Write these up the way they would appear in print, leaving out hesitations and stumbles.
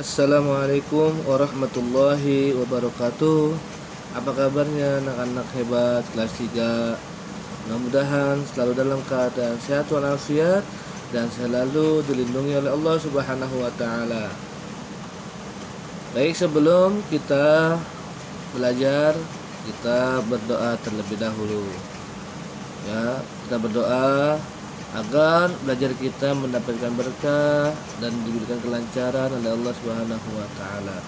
Assalamualaikum warahmatullahi wabarakatuh. Apa kabarnya anak-anak hebat kelas 3? Mudah-mudahan selalu dalam keadaan sehat walafiat dan selalu dilindungi oleh Allah Subhanahu wa taala. Baik, sebelum kita belajar, kita berdoa terlebih dahulu. Ya, kita berdoa agar belajar kita mendapatkan berkah dan diberikan kelancaran oleh Allah Subhanahu wa taala.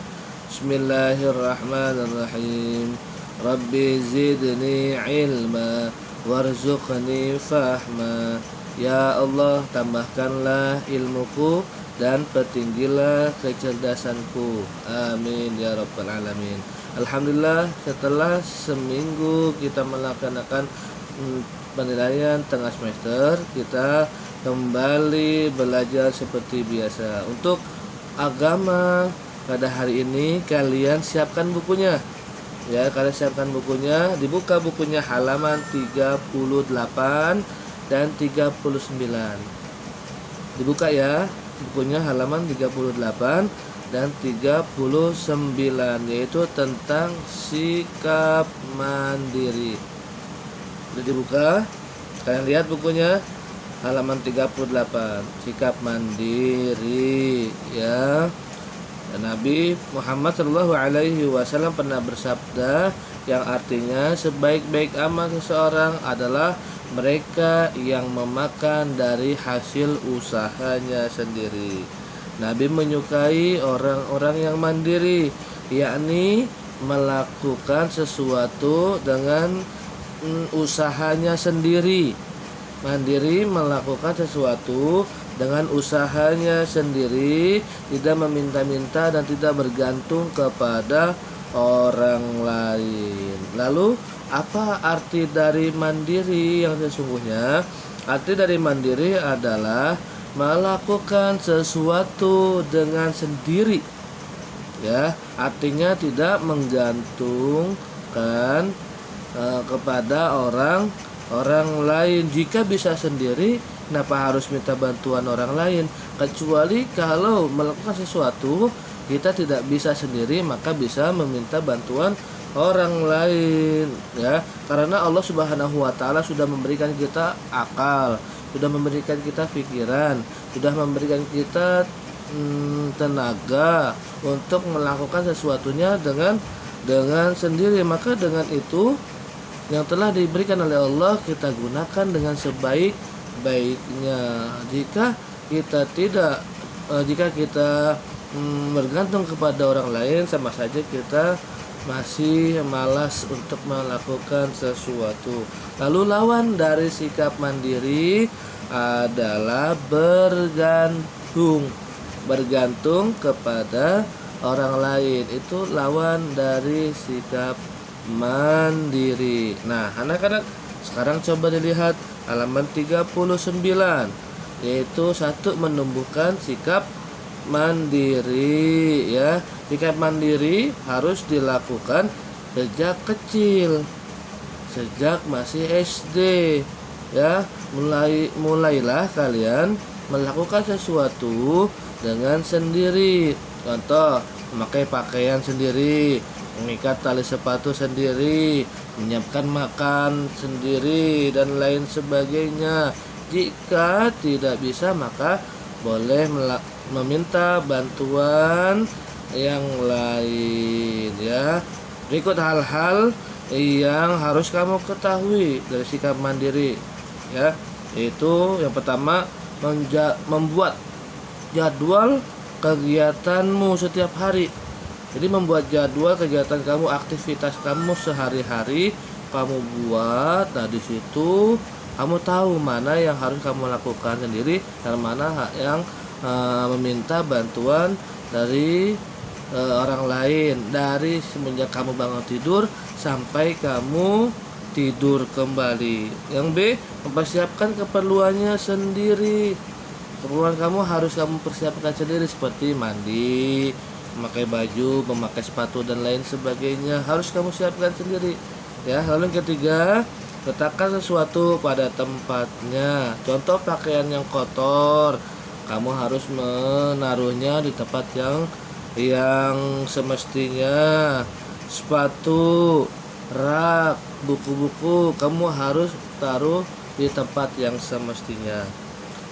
Bismillahirrahmanirrahim. Rabbi zidni ilma warzuqni fahma. Ya Allah, tambahkanlah ilmuku dan pertinggilah kecerdasanku. Amin ya rabbal alamin. Alhamdulillah, setelah seminggu kita melaksanakan penilaian tengah semester, kita kembali belajar seperti biasa. Untuk agama pada hari ini kalian siapkan bukunya. Ya, kalian siapkan bukunya, dibuka bukunya halaman 38 dan 39. Dibuka ya, bukunya halaman 38 dan 39, yaitu tentang sikap mandiri. Sudah dibuka, kalian lihat bukunya halaman 38, sikap mandiri ya. Dan Nabi Muhammad Shallallahu Alaihi Wasallam pernah bersabda yang artinya sebaik-baik amal seseorang adalah mereka yang memakan dari hasil usahanya sendiri. Nabi menyukai orang-orang yang mandiri, yakni melakukan sesuatu dengan usahanya sendiri. Mandiri melakukan sesuatu dengan usahanya sendiri, tidak meminta-minta dan tidak bergantung kepada orang lain. Lalu apa arti dari mandiri yang sesungguhnya? Arti dari mandiri adalah melakukan sesuatu dengan sendiri. Ya, artinya tidak menggantungkan kepada orang lain. Jika bisa sendiri, kenapa harus minta bantuan orang lain? Kecuali kalau melakukan sesuatu kita tidak bisa sendiri, maka bisa meminta bantuan orang lain ya. Karena Allah Subhanahu wa taala sudah memberikan kita akal, sudah memberikan kita pikiran, sudah memberikan kita tenaga untuk melakukan sesuatunya dengan sendiri. Maka dengan itu yang telah diberikan oleh Allah kita gunakan dengan sebaik-baiknya. Jika kita bergantung kepada orang lain, sama saja kita masih malas untuk melakukan sesuatu. Lalu lawan dari sikap mandiri adalah bergantung kepada orang lain. Itu lawan dari sikap mandiri. Nah, anak-anak sekarang coba dilihat halaman 39, yaitu satu, menumbuhkan sikap mandiri ya. Sikap mandiri harus dilakukan sejak kecil, sejak masih SD ya. Mulailah kalian melakukan sesuatu dengan sendiri. Contoh, memakai pakaian sendiri, mengikat tali sepatu sendiri, menyiapkan makan sendiri, dan lain sebagainya. Jika tidak bisa, maka boleh meminta bantuan yang lain ya. Berikut hal-hal yang harus kamu ketahui dari sikap mandiri ya, yaitu yang pertama, membuat jadwal kegiatanmu setiap hari. Jadi membuat jadwal kegiatan kamu, aktivitas kamu sehari-hari kamu buat. Nah, di situ kamu tahu mana yang harus kamu lakukan sendiri dan mana yang meminta bantuan dari orang lain. Dari semenjak kamu bangun tidur sampai kamu tidur kembali. Yang B, mempersiapkan keperluannya sendiri. Keperluan kamu harus kamu persiapkan sendiri, seperti mandi, memakai baju, memakai sepatu, dan lain sebagainya harus kamu siapkan sendiri ya. Lalu yang ketiga, letakkan sesuatu pada tempatnya. Contoh, pakaian yang kotor, kamu harus menaruhnya di tempat yang yang semestinya, sepatu, rak, buku-buku kamu harus taruh di tempat yang semestinya.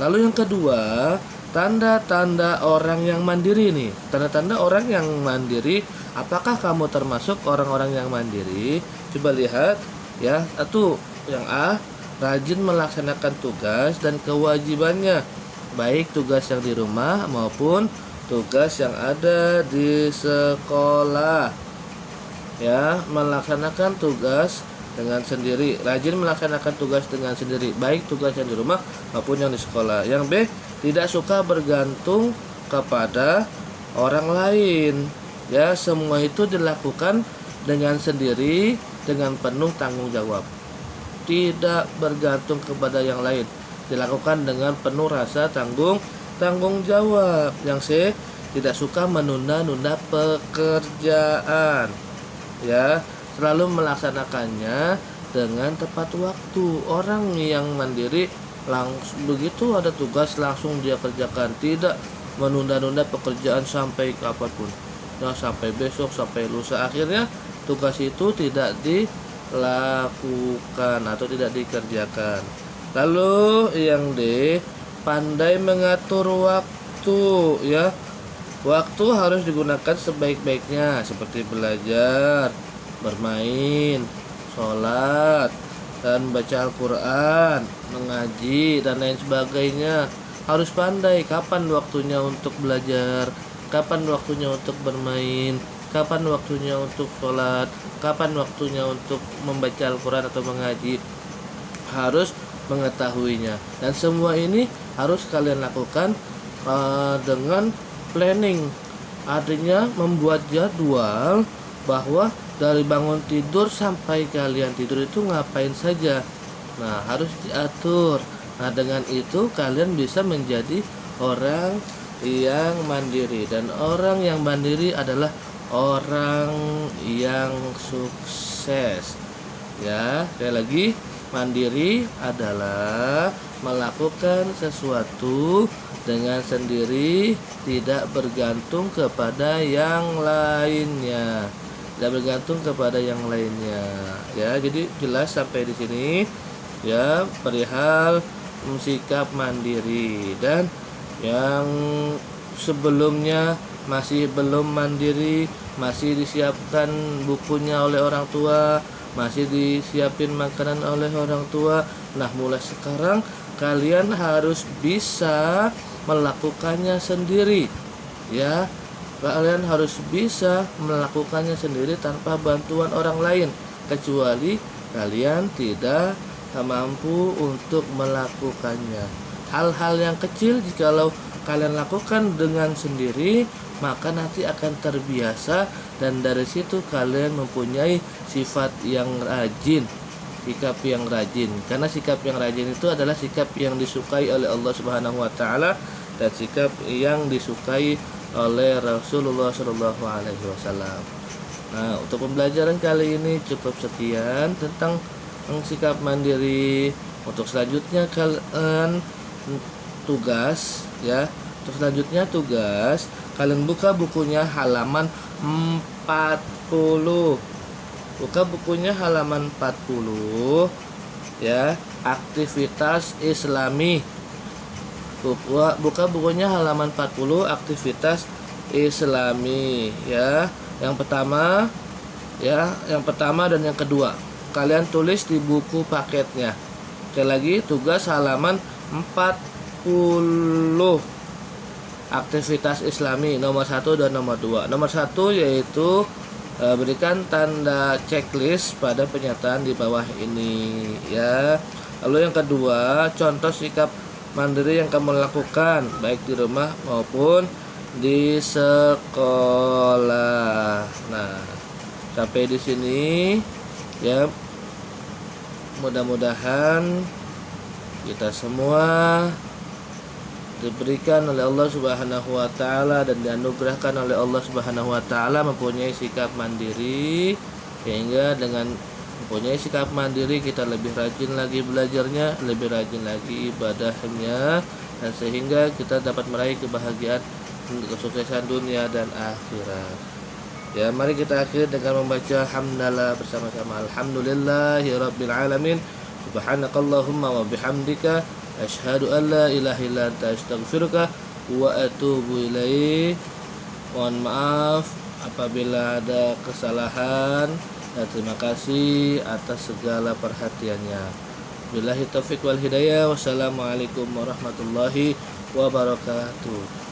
Lalu yang kedua, tanda-tanda orang yang mandiri nih. Tanda-tanda orang yang mandiri, apakah kamu termasuk orang-orang yang mandiri? Coba lihat ya. Satu, yang A, rajin melaksanakan tugas dan kewajibannya, baik tugas yang di rumah maupun tugas yang ada di sekolah. Ya, melaksanakan tugas dengan sendiri, rajin melaksanakan tugas dengan sendiri, baik tugas yang di rumah maupun yang di sekolah. Yang B, tidak suka bergantung kepada orang lain. Ya, semua itu dilakukan dengan sendiri dengan penuh tanggung jawab. Tidak bergantung kepada yang lain, dilakukan dengan penuh rasa tanggung jawab. Yang C, tidak suka menunda-nunda pekerjaan. Ya, selalu melaksanakannya dengan tepat waktu. Orang yang mandiri langsung begitu ada tugas langsung dia kerjakan, tidak menunda-nunda pekerjaan sampai kapanpun. Ya, sampai besok, sampai lusa, akhirnya tugas itu tidak dilakukan atau tidak dikerjakan. Lalu yang D, pandai mengatur waktu. Ya, waktu harus digunakan sebaik-baiknya, seperti belajar, bermain, sholat, dan baca Al-Quran, mengaji, dan lain sebagainya. Harus pandai kapan waktunya untuk belajar, kapan waktunya untuk bermain, kapan waktunya untuk sholat, kapan waktunya untuk membaca Al-Quran atau mengaji. Harus mengetahuinya. Dan semua ini harus kalian lakukan dengan planning. Artinya membuat jadwal bahwa dari bangun tidur sampai kalian tidur itu ngapain saja. Nah, harus diatur. Nah, dengan itu kalian bisa menjadi orang yang mandiri. Dan orang yang mandiri adalah orang yang sukses. Ya, sekali lagi, mandiri adalah melakukan sesuatu dengan sendiri, tidak bergantung kepada yang lainnya. Tidak bergantung kepada yang lainnya. Ya, jadi jelas sampai di sini ya perihal sikap mandiri. Dan yang sebelumnya masih belum mandiri, masih disiapkan bukunya oleh orang tua, masih disiapin makanan oleh orang tua. Nah, mulai sekarang kalian harus bisa melakukannya sendiri. Ya, kalian harus bisa melakukannya sendiri tanpa bantuan orang lain, kecuali kalian tidak mampu untuk melakukannya. Hal-hal yang kecil jikalau kalian lakukan dengan sendiri, maka nanti akan terbiasa, dan dari situ kalian mempunyai sifat yang rajin, sikap yang rajin. Karena sikap yang rajin itu adalah sikap yang disukai oleh Allah Subhanahu wa taala dan sikap yang disukai oleh Rasulullah Shallallahu alaihi wasallam. Nah, untuk pembelajaran kali ini cukup sekian tentang sikap mandiri. Untuk selanjutnya kalian tugas ya. Untuk selanjutnya tugas, kalian buka bukunya halaman 40. Buka bukunya halaman 40 ya, aktivitas Islami. Buka bukunya halaman 40, aktivitas Islami ya. Yang pertama dan yang kedua kalian tulis di buku paketnya. Sekali lagi, tugas halaman 40, aktivitas Islami nomor 1 dan nomor 2. Nomor 1 yaitu berikan tanda checklist pada pernyataan di bawah ini ya. Lalu yang kedua, contoh sikap mandiri yang kamu lakukan baik di rumah maupun di sekolah. Nah, sampai di sini ya, mudah-mudahan kita semua diberikan oleh Allah Subhanahu wa taala dan dianugerahkan oleh Allah Subhanahu wa taala mempunyai sikap mandiri, sehingga dengan mempunyai sikap mandiri kita lebih rajin lagi belajarnya, lebih rajin lagi ibadahnya, dan sehingga kita dapat meraih kebahagiaan untuk kesuksesan dunia dan akhirat. Ya, mari kita akhiri dengan membaca hamdalah bersama-sama. Alhamdulillahirabbil alamin. Subhanakallahumma wa bihamdika asyhadu an la ilaha illa anta astaghfiruka wa atubu ilaik. Mohon maaf apabila ada kesalahan, dan terima kasih atas segala perhatiannya. Billahi taufik wal hidayah. Wassalamualaikum warahmatullahi wabarakatuh.